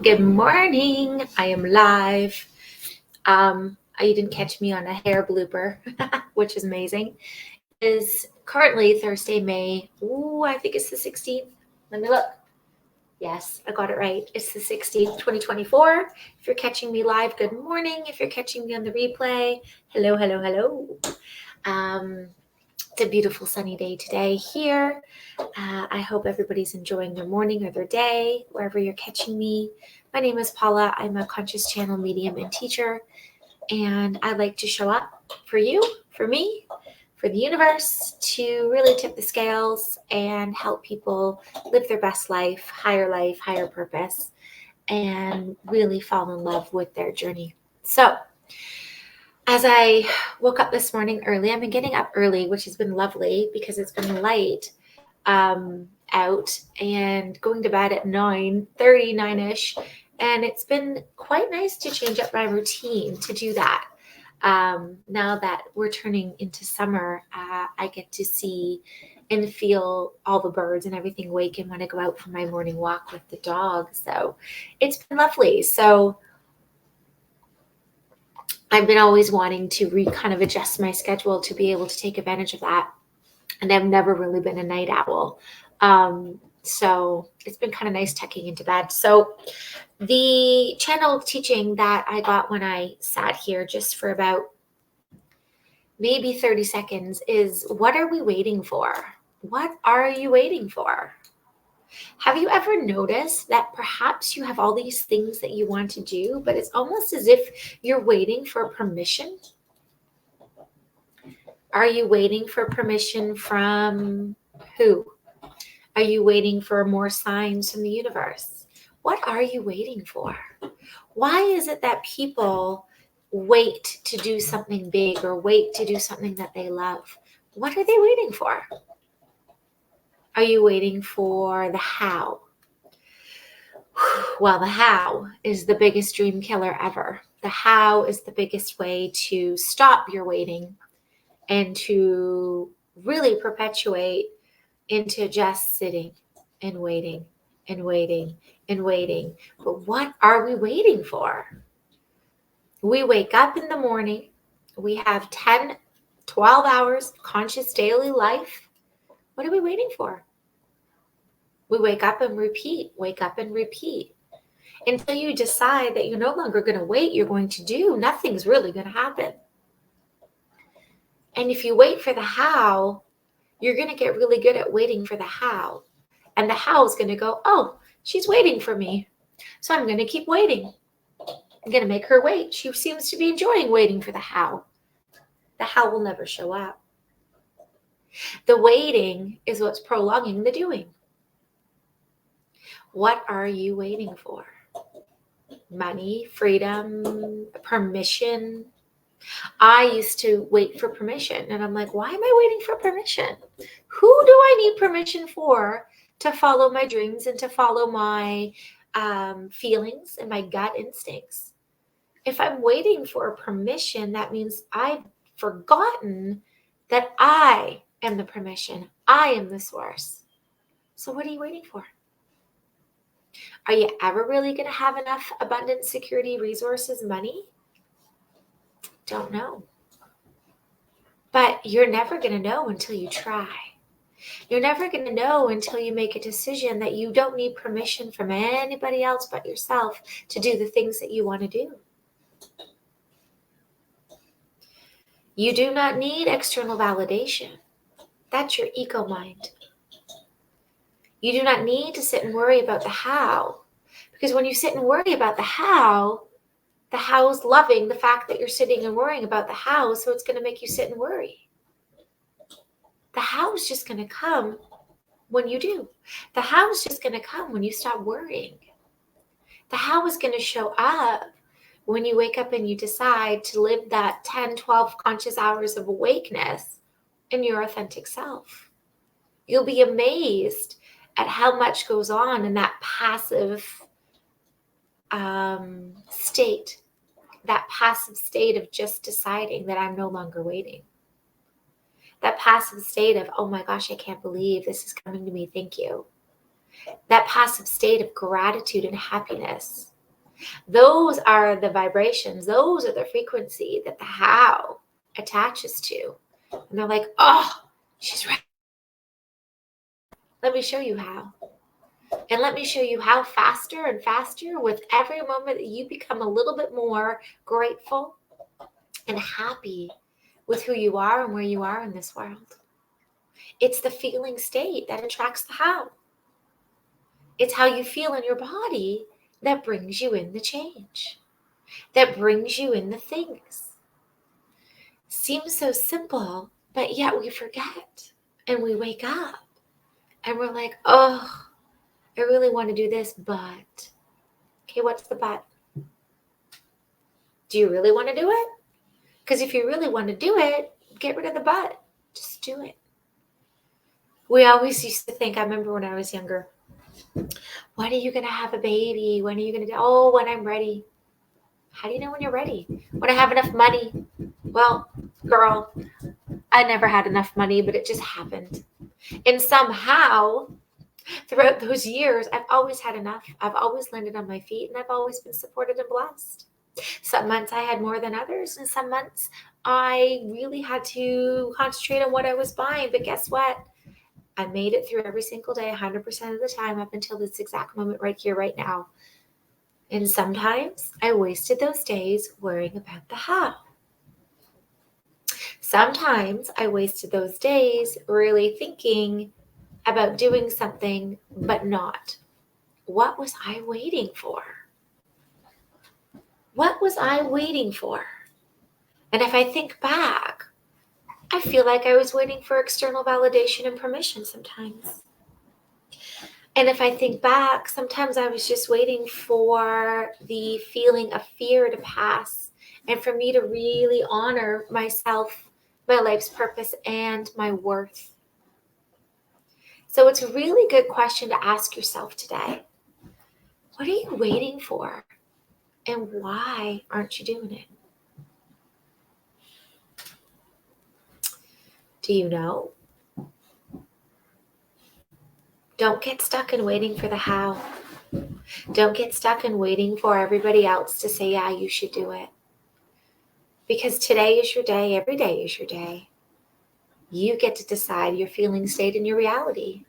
Good morning. I am live. You didn't catch me on a hair blooper, which is amazing. It is currently Thursday, May. Ooh, I think it's the 16th. Let me look. Yes, I got it right. It's the 16th, 2024. If you're catching me live, good morning. If you're catching me on the replay, hello, hello, hello. It's a beautiful sunny day today here. I hope everybody's enjoying their morning or their day, wherever you're catching me. My name is Paula. I'm a conscious channel medium and teacher, and I like to show up for you, for me, for the universe to really tip the scales and help people live their best life, higher purpose, and really fall in love with their journey. So, as I woke up this morning early, I've been getting up early, which has been lovely because it's been light out, and going to bed at 9:30, 9-ish. And it's been quite nice to change up my routine to do that. Now that we're turning into summer, I get to see and feel all the birds and everything waken when I go out for my morning walk with the dog. So it's been lovely. So I've been always wanting to kind of adjust my schedule to be able to take advantage of that. And I've never really been a night owl. So it's been kind of nice tucking into bed. So the channel teaching that I got when I sat here just for about maybe 30 seconds is, what are we waiting for? What are you waiting for? Have you ever noticed that perhaps you have all these things that you want to do, but it's almost as if you're waiting for permission? Are you waiting for permission from who? Are you waiting for more signs from the universe? What are you waiting for? Why is it that people wait to do something big or wait to do something that they love? What are they waiting for? Are you waiting for the how? Well, the how is the biggest dream killer ever. The how is the biggest way to stop your waiting and to really perpetuate into just sitting and waiting and waiting and waiting. But what are we waiting for? We wake up in the morning. We have 10, 12 hours conscious daily life. What are we waiting for? We wake up and repeat, wake up and repeat. Until you decide that you're no longer going to wait, you're going to do, nothing's really going to happen. And if you wait for the how, you're going to get really good at waiting for the how. And the how is going to go, oh, she's waiting for me, so I'm going to keep waiting. I'm going to make her wait. She seems to be enjoying waiting for the how. The how will never show up. The waiting is what's prolonging the doing. What are you waiting for? Money, freedom, permission. I used to wait for permission, and I'm like, why am I waiting for permission? Who do I need permission for to follow my dreams and to follow my feelings and my gut instincts? If I'm waiting for permission, that means I've forgotten that I am the permission. I am the source. So what are you waiting for? Are you ever really going to have enough abundance, security, resources, money? Don't know. But you're never going to know until you try. You're never going to know until you make a decision that you don't need permission from anybody else but yourself to do the things that you want to do. You do not need external validation. That's your ego mind. You do not need to sit and worry about the how. Because when you sit and worry about the how is loving the fact that you're sitting and worrying about the how, so it's going to make you sit and worry. The how is just going to come when you do. The how is just going to come when you stop worrying. The how is going to show up when you wake up and you decide to live that 10, 12 conscious hours of awakeness in your authentic self. You'll be amazed at how much goes on in that passive state, that passive state of just deciding that I'm no longer waiting. That passive state of, oh my gosh, I can't believe this is coming to me. Thank you. that passive state of gratitude and happiness. Those are the vibrations, those are the frequency that the how attaches to. And they're like, oh, she's right. Let me show you how. And let me show you how faster and faster with every moment that you become a little bit more grateful and happy with who you are and where you are in this world. It's the feeling state that attracts the how. It's how you feel in your body that brings you in the change, that brings you in the things. Seems so simple, but yet we forget and we wake up and we're like, oh, I really want to do this, but, okay, what's the but? Do you really want to do it? Because if you really want to do it, get rid of the but. Just do it. We always used to think, I remember when I was younger, when are you going to have a baby? When are you going to do? Oh, when I'm ready. How do you know when you're ready? When I have enough money. Well, girl, I never had enough money, but it just happened. And somehow, throughout those years, I've always had enough. I've always landed on my feet, and I've always been supported and blessed. Some months I had more than others, and some months I really had to concentrate on what I was buying. But guess what? I made it through every single day, 100% of the time, up until this exact moment right here, right now. And sometimes I wasted those days worrying about the how. Sometimes I wasted those days really thinking about doing something, but not. What was I waiting for? What was I waiting for? And if I think back, I feel like I was waiting for external validation and permission sometimes. And if I think back, sometimes I was just waiting for the feeling of fear to pass and for me to really honor myself, my life's purpose, and my worth. So it's a really good question to ask yourself today. What are you waiting for? And why aren't you doing it? Do you know? Don't get stuck in waiting for the how. Don't get stuck in waiting for everybody else to say, yeah, you should do it. Because today is your day. Every day is your day. You get to decide your feeling state and your reality.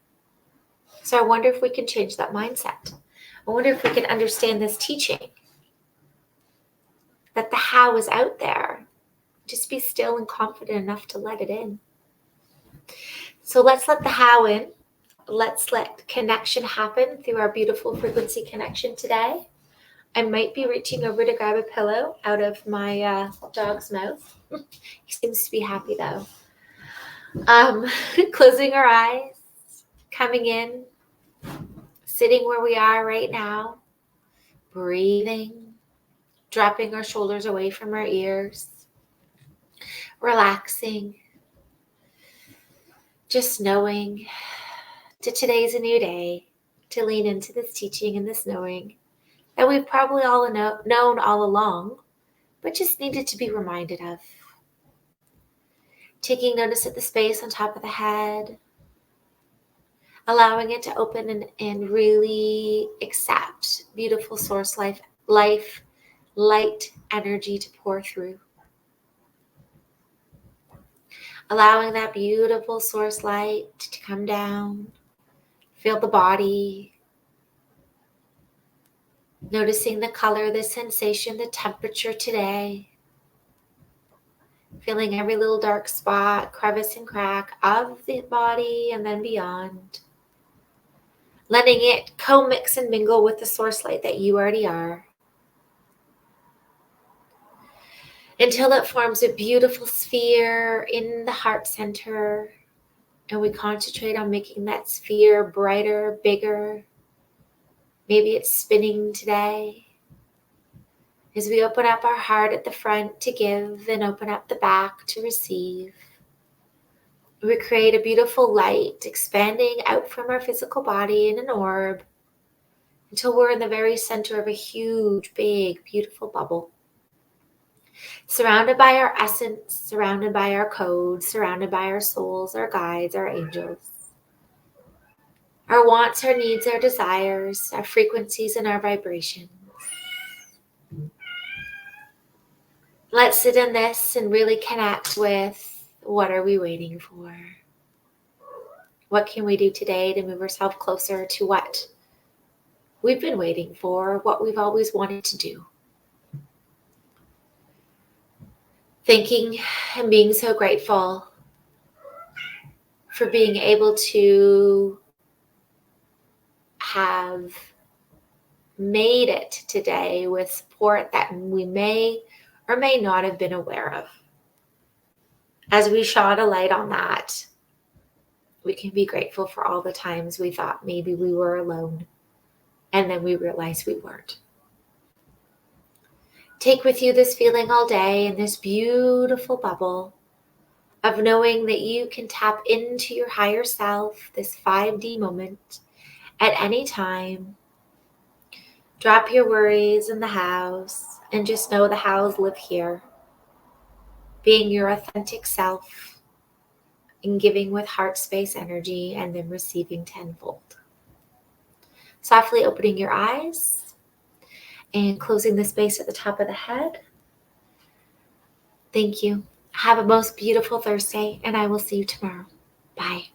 So I wonder if we can change that mindset. I wonder if we can understand this teaching. That the how is out there. Just be still and confident enough to let it in. So let's let the how in. Let's let connection happen through our beautiful frequency connection today. I might be reaching over to grab a pillow out of my dog's mouth. He seems to be happy though. Closing our eyes, coming in, sitting where we are right now, breathing, dropping our shoulders away from our ears, relaxing, just knowing that today's a new day, to lean into this teaching and this knowing that we've probably all known all along, but just needed to be reminded of. Taking notice of the space on top of the head, allowing it to open and really accept beautiful source life, light energy to pour through. Allowing that beautiful source light to come down, feel the body, noticing the color, the sensation, the temperature today. Feeling every little dark spot, crevice and crack of the body and then beyond. Letting it co-mix and mingle with the source light that you already are. Until it forms a beautiful sphere in the heart center. And we concentrate on making that sphere brighter, bigger. Maybe it's spinning today. As we open up our heart at the front to give and open up the back to receive. We create a beautiful light expanding out from our physical body in an orb until we're in the very center of a huge, big, beautiful bubble. Surrounded by our essence, surrounded by our codes, surrounded by our souls, our guides, our angels. our wants, our needs, our desires, our frequencies, and our vibrations. Let's sit in this and really connect with what are we waiting for? What can we do today to move ourselves closer to what we've been waiting for, what we've always wanted to do? Thanking and being so grateful for being able to have made it today with support that we may or may not have been aware of. As we shot a light on that, we can be grateful for all the times we thought maybe we were alone, and then we realized we weren't. Take with you this feeling all day in this beautiful bubble of knowing that you can tap into your higher self, this 5D moment, at any time. Drop your worries in the house and just know the hows live here. Being your authentic self and giving with heart space energy and then receiving tenfold. Softly opening your eyes and closing the space at the top of the head. Thank you. Have a most beautiful Thursday, and I will see you tomorrow. Bye.